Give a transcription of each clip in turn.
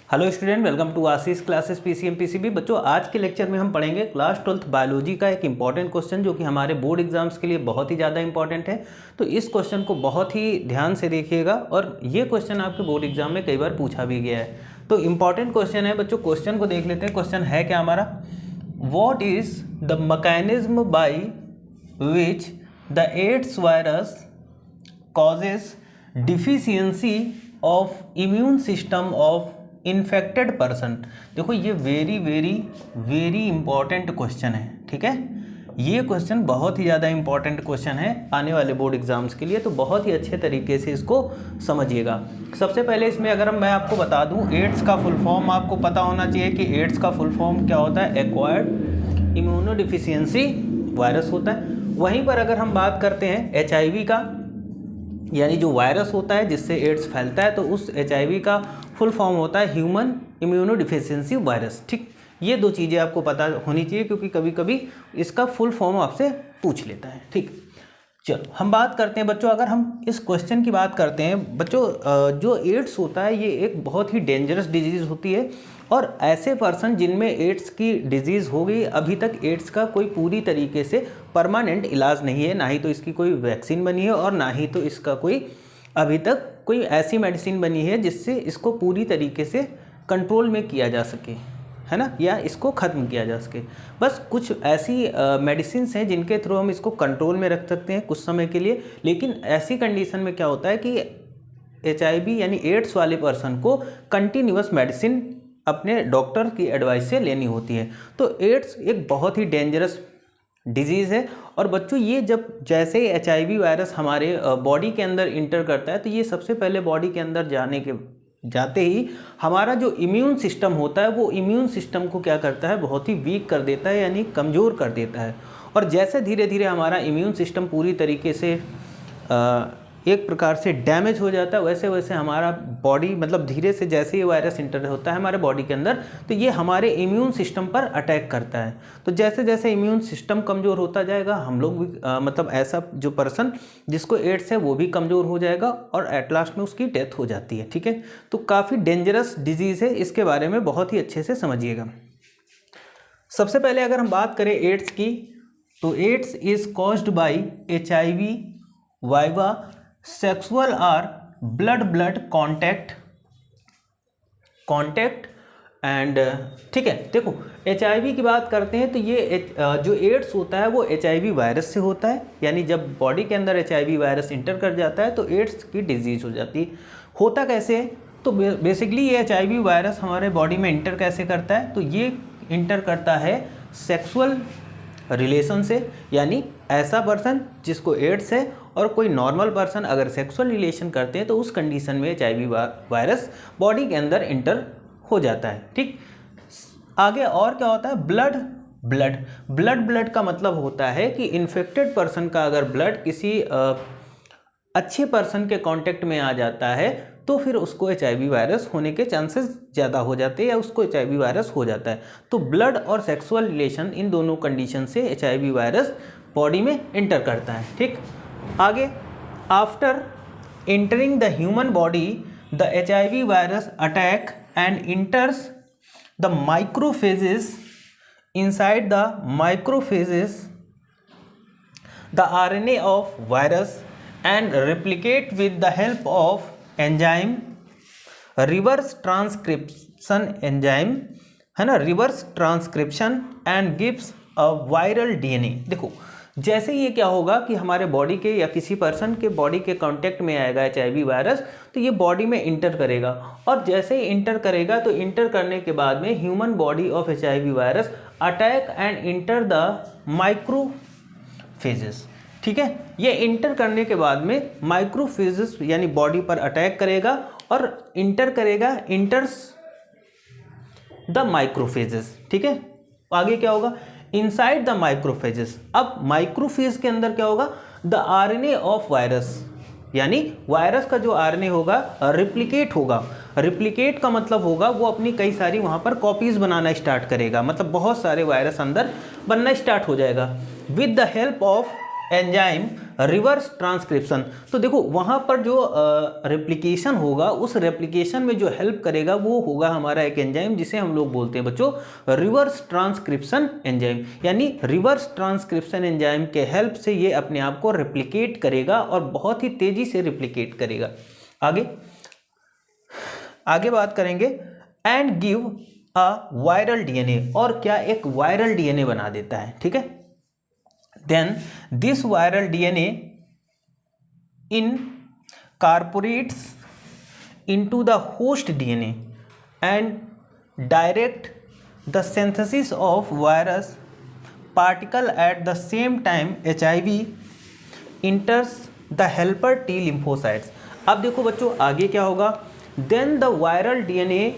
Hello student, welcome to Ashish classes PCM PCB. बच्चों, आज के लेक्चर में हम पढ़ेंगे क्लास 12th बायोलॉजी का एक इंपॉर्टेंट क्वेश्चन जो कि हमारे बोर्ड एग्जाम्स के लिए बहुत ही ज़्यादा इंपॉर्टेंट है। तो इस क्वेश्चन को बहुत ही ध्यान से देखिएगा और ये क्वेश्चन आपके बोर्ड एग्जाम में कई बार पूछा भी गया है। तो इंपॉर्टेंट क्वेश्चन है बच्चों, क्वेश्चन को देख लेते हैं। क्वेश्चन है क्या हमारा, what is the mechanism by which the AIDS virus causes deficiency of immune system of infected person. देखो ये वेरी इंपॉर्टेंट क्वेश्चन है, ठीक है। ये क्वेश्चन बहुत ही ज़्यादा इंपॉर्टेंट क्वेश्चन है आने वाले बोर्ड एग्जाम्स के लिए, तो बहुत ही अच्छे तरीके से इसको समझिएगा। सबसे पहले इसमें अगर मैं आपको बता दूं, एड्स का फुल फॉर्म आपको पता होना चाहिए कि एड्स का फुल फॉर्म क्या होता है, एक्वायर्ड इम्यूनोडिफिशियंसी वायरस होता है। वहीं पर अगर हम बात करते हैं HIV का, यानी जो वायरस होता है जिससे एड्स फैलता है, तो उस HIV का फुल फॉर्म होता है ह्यूमन इम्यूनोडिफिशियंसी वायरस। ठीक, ये दो चीज़ें आपको पता होनी चाहिए क्योंकि कभी कभी इसका फुल फॉर्म आपसे पूछ लेता है। ठीक, चलो हम बात करते हैं बच्चों। अगर हम इस क्वेश्चन की बात करते हैं बच्चों, जो एड्स होता है ये एक बहुत ही डेंजरस डिजीज़ होती है और ऐसे पर्सन जिनमें एड्स की डिजीज़ हो गई, अभी तक एड्स का कोई पूरी तरीके से परमानेंट इलाज नहीं है, ना ही तो इसकी कोई वैक्सीन बनी है और ना ही तो इसका कोई अभी तक कोई ऐसी मेडिसिन बनी है जिससे इसको पूरी तरीके से कंट्रोल में किया जा सके, है ना, या इसको ख़त्म किया जा सके। बस कुछ ऐसी मेडिसिन हैं जिनके थ्रू हम इसको कंट्रोल में रख सकते हैं कुछ समय के लिए। लेकिन ऐसी कंडीशन में क्या होता है कि HIV यानी एड्स वाले पर्सन को कंटिन्यूअस मेडिसिन अपने डॉक्टर की एडवाइस से लेनी होती है। तो एड्स एक बहुत ही डेंजरस डिजीज़ है और बच्चों ये जब जैसे ही HIV वायरस हमारे बॉडी के अंदर इंटर करता है तो ये सबसे पहले बॉडी के अंदर जाते ही हमारा जो इम्यून सिस्टम होता है वो इम्यून सिस्टम को क्या करता है, बहुत ही वीक कर देता है, यानी कमज़ोर कर देता है। और जैसे धीरे धीरे हमारा इम्यून सिस्टम पूरी तरीके से एक प्रकार से डैमेज हो जाता है, वैसे वैसे हमारा बॉडी मतलब धीरे से जैसे ये वायरस इंटर होता है हमारे बॉडी के अंदर तो ये हमारे इम्यून सिस्टम पर अटैक करता है। तो जैसे जैसे इम्यून सिस्टम कमज़ोर होता जाएगा हम लोग भी मतलब ऐसा जो पर्सन जिसको एड्स है वो भी कमज़ोर हो जाएगा और एट लास्ट में उसकी डेथ हो जाती है। ठीक है, तो काफ़ी डेंजरस डिजीज़ है, इसके बारे में बहुत ही अच्छे से समझिएगा। सबसे पहले अगर हम बात करें एड्स की, तो AIDS is caused by HIV via sexual or blood contact and ठीक है। देखो HIV की बात करते हैं तो ये जो एड्स होता है वो HIV वायरस से होता है, यानी जब बॉडी के अंदर HIV वायरस इंटर कर जाता है तो एड्स की डिजीज़ हो जाती है। होता कैसे है, तो बेसिकली ये HIV वायरस हमारे बॉडी में इंटर कैसे करता है, तो ये इंटर करता है सेक्सुअल रिलेशन से, यानी ऐसा पर्सन जिसको एड्स है और कोई नॉर्मल पर्सन अगर सेक्सुअल रिलेशन करते हैं तो उस कंडीशन में HIV वायरस बॉडी के अंदर इंटर हो जाता है। ठीक, आगे और क्या होता है, ब्लड का मतलब होता है कि इन्फेक्टेड पर्सन का अगर ब्लड किसी अच्छे पर्सन के कांटेक्ट में आ जाता है तो फिर उसको HIV वायरस होने के चांसेस ज़्यादा हो जाते हैं या उसको HIV वायरस हो जाता है। तो ब्लड और सेक्सुअल रिलेशन इन दोनों कंडीशन से HIV वायरस बॉडी में इंटर करता है। ठीक, आगे after entering the human body the HIV virus attack and इंटर्स the microphages inside the microphages the RNA of virus and replicate with the help of enzyme reverse transcription enzyme, है ना, reverse transcription and gives a viral DNA। देखो जैसे ये क्या होगा कि हमारे body के या किसी पर्सन के बॉडी के कांटेक्ट में आएगा HIV वायरस तो ये बॉडी में इंटर करेगा और जैसे ही इंटर करेगा तो इंटर करने के बाद में human body of HIV virus attack and enter the microphages. ठीक है, ये इंटर करने के बाद में माइक्रोफेजेस यानी बॉडी पर अटैक करेगा और इंटर्स द माइक्रोफेजेस। ठीक है, आगे क्या होगा, इनसाइड द माइक्रोफेजेस। अब माइक्रोफेज के अंदर क्या होगा, द RNA ऑफ वायरस, यानी वायरस का जो RNA होगा रिप्लिकेट होगा। रिप्लिकेट का मतलब होगा वो अपनी कई सारी वहाँ पर कॉपीज़ बनाना स्टार्ट करेगा, मतलब बहुत सारे वायरस अंदर बनना स्टार्ट हो जाएगा। With the help of enzyme reverse transcription. तो देखो वहाँ पर जो रेप्लिकेशन होगा, उस रेप्लिकेशन में जो हेल्प करेगा वो होगा हमारा एक एंजाइम जिसे हम लोग बोलते हैं बच्चों रिवर्स ट्रांसक्रिप्शन एंजाइम। यानी रिवर्स ट्रांसक्रिप्शन एंजाइम के हेल्प से ये अपने आप को रेप्लिकेट करेगा और बहुत ही तेजी से रेप्लिकेट करेगा। आगे बात करेंगे and give a viral DNA, और क्या एक वायरल डीएनए बना देता है, ठीक है। Then this viral DNA incorporates into the host DNA and direct the synthesis of virus particle at the same time HIV enters the helper T lymphocytes। अब देखो बच्चों आगे क्या होगा, then the viral DNA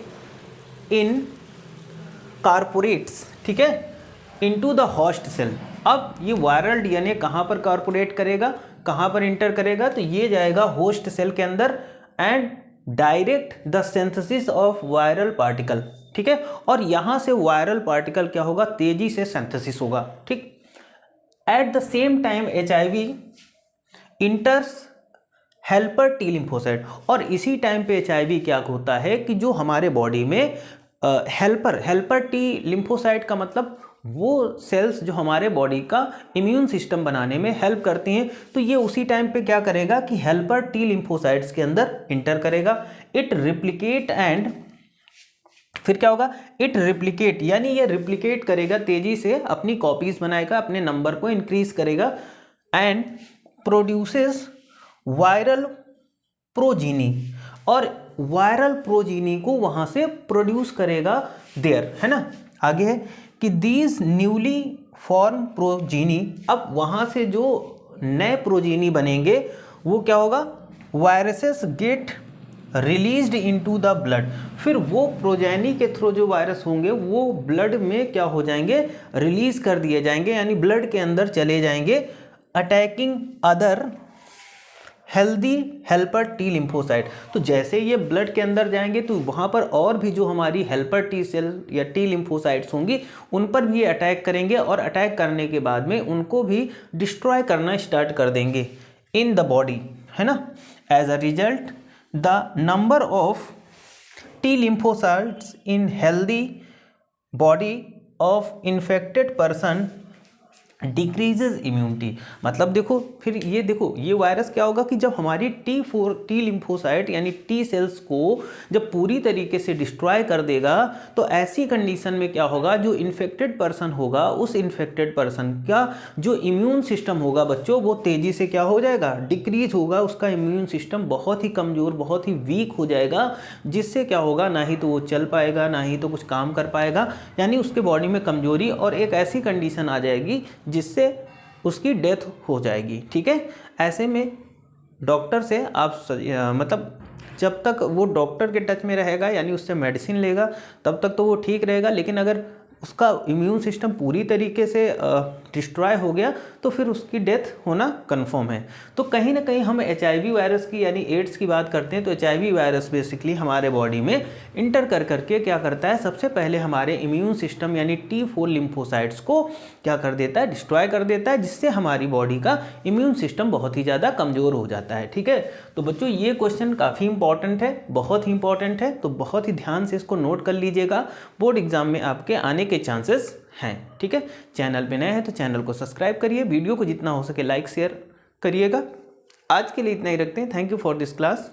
incorporates, ठीक है, into the host cell। अब ये वायरल डीएनए कहाँ पर कॉर्पोरेट करेगा, कहाँ पर इंटर करेगा, तो ये जाएगा होस्ट सेल के अंदर and direct the synthesis of viral particle, ठीक है। और यहाँ से वायरल पार्टिकल क्या होगा, तेजी से सिंथेसिस होगा, ठीक। At the same time HIV इंटर्स helper T lymphocyte, और इसी टाइम पे HIV क्या होता है कि जो हमारे बॉडी में हेल्पर टी लिम्फोसाइट का मतलब वो सेल्स जो हमारे बॉडी का इम्यून सिस्टम बनाने में हेल्प करती हैं, तो ये उसी टाइम पे क्या करेगा कि हेल्पर टी लिम्फोसाइट्स के अंदर इंटर करेगा। इट रिप्लिकेट एंड फिर क्या होगा, इट रिप्लिकेट यानी ये रिप्लिकेट करेगा, तेजी से अपनी कॉपीज बनाएगा, अपने नंबर को इंक्रीज करेगा एंड प्रोड्यूसेस वायरल प्रोजीनी, और वायरल प्रोजीनी को वहां से प्रोड्यूस करेगा देयर, है ना। आगे है कि दीज न्यूली फॉर्म प्रोजीनी, अब वहाँ से जो नए प्रोजीनी बनेंगे वो क्या होगा, viruses gate released into the blood, फिर वो प्रोजेनी के थ्रू जो वायरस होंगे वो ब्लड में क्या हो जाएंगे, रिलीज कर दिए जाएंगे, यानी ब्लड के अंदर चले जाएंगे, attacking other healthy helper T lymphocyte. तो जैसे ये ब्लड के अंदर जाएंगे तो वहाँ पर और भी जो हमारी हेल्पर टी सेल या टी लिम्फोसाइट्स होंगी उन पर भी अटैक करेंगे, और अटैक करने के बाद में उनको भी डिस्ट्रॉय करना स्टार्ट कर देंगे इन द बॉडी, है ना। As a result the number of T lymphocytes in healthy body of infected person decreases immunity. मतलब देखो फिर ये देखो ये वायरस क्या होगा कि जब हमारी टी लिम्फोसाइट यानी टी सेल्स को जब पूरी तरीके से डिस्ट्रॉय कर देगा, तो ऐसी कंडीशन में क्या होगा, जो इन्फेक्टेड पर्सन होगा उस इन्फेक्टेड पर्सन का जो इम्यून सिस्टम होगा बच्चों वो तेज़ी से क्या हो जाएगा, डिक्रीज होगा, उसका इम्यून सिस्टम बहुत ही कमज़ोर, बहुत ही वीक हो जाएगा, जिससे क्या होगा, ना ही तो वो चल पाएगा ना ही तो कुछ काम कर पाएगा, यानी उसके बॉडी में कमजोरी और एक ऐसी कंडीशन आ जाएगी जिससे उसकी डेथ हो जाएगी, ठीक है। ऐसे में डॉक्टर से आप मतलब जब तक वो डॉक्टर के टच में रहेगा यानी उससे मेडिसिन लेगा तब तक तो वो ठीक रहेगा, लेकिन अगर उसका इम्यून सिस्टम पूरी तरीके से डिस्ट्रॉय हो गया तो फिर उसकी डेथ होना कंफर्म है। तो कहीं ना कहीं हम HIV वायरस की यानी एड्स की बात करते हैं तो HIV वायरस बेसिकली हमारे बॉडी में इंटर कर करके क्या करता है, सबसे पहले हमारे इम्यून सिस्टम यानी T4 लिम्फोसाइट्स को क्या कर देता है, डिस्ट्रॉय कर देता है, जिससे हमारी बॉडी का इम्यून सिस्टम बहुत ही ज़्यादा कमज़ोर हो जाता है, ठीक है। तो बच्चों ये क्वेश्चन काफ़ी इंपॉर्टेंट है, बहुत ही इंपॉर्टेंट है, तो बहुत ही ध्यान से इसको नोट कर लीजिएगा, बोर्ड एग्जाम में आपके आने के चांसेस हैं, ठीक है। चैनल पे नए हैं तो चैनल को सब्सक्राइब करिए, वीडियो को जितना हो सके लाइक शेयर करिएगा। आज के लिए इतना ही रखते हैं। Thank you for this class.